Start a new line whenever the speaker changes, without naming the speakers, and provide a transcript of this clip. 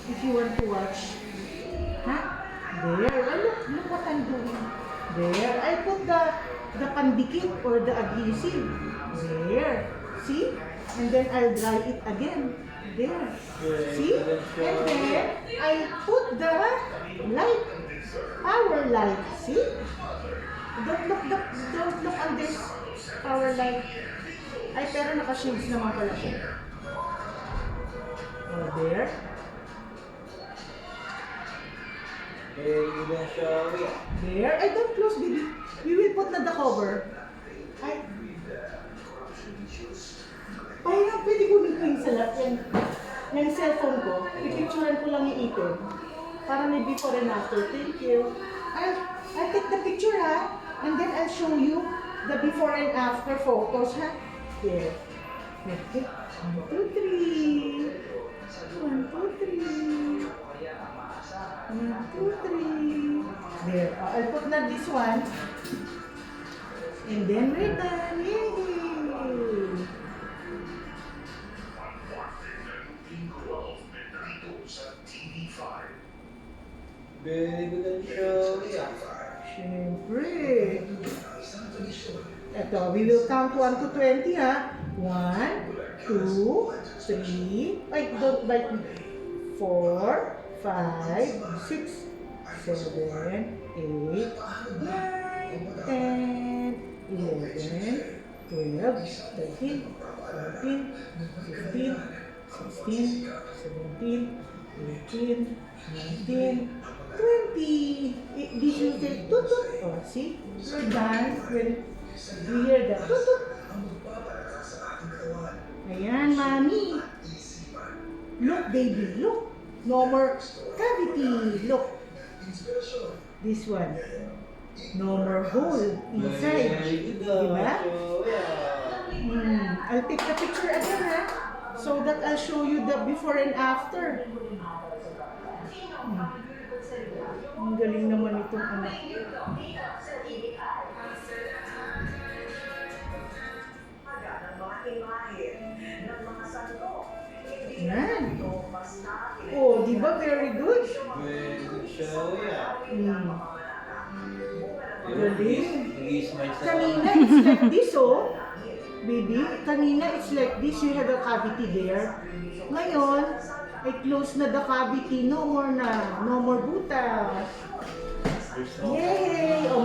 if you want to watch. Huh? There. Oh, look what I'm doing. There. I put the pandikit or the adhesive. There. See? And then I'll dry it again. There. See? And then I put the light. Power light. See? Don't look on this power light. Ay, pero naka-shades naman pala siya. Oh, there. There. I don't close, baby. We will put na the cover. Ay. Parang pwede ko nito sa lap yung cellphone ko. Pipicturean ko lang yung ipin. Para may before and after. Thank you. I'll take the picture, ha? And then I'll show you the before and after photos, ha? There. Okay. 1, 2, 3. 1, 2, 3. 1, 2, 3. There. I'll put na this one. And then we're done. Yay!
Very good ang show, yeah.
Siyempre. Ito, we will count 1 to 20, ha? 1, 2, 3, ay, don't bite me. 4, 5, 6, 7, 8, 9, 10, 11, 12, 13, 14, 15, 16, 17, 18, 19, 20. This will say tutut. Oh, see? We're done when we hear the tutut. Ayan, mommy. Look, baby, look. No more cavity. Look. This one. No more hole inside. Diba? I'll take the picture again, ha? So that I'll show you the before and after. Ang galing naman itong anak. Yan. Oh, di ba? Very good.
Very good show, yeah.
Galing. Kanina, it's like this, oh. Baby, kanina it's like this. You have a cavity there. Ngayon, I close na the cavity. No more na. No more butas. Yay! O,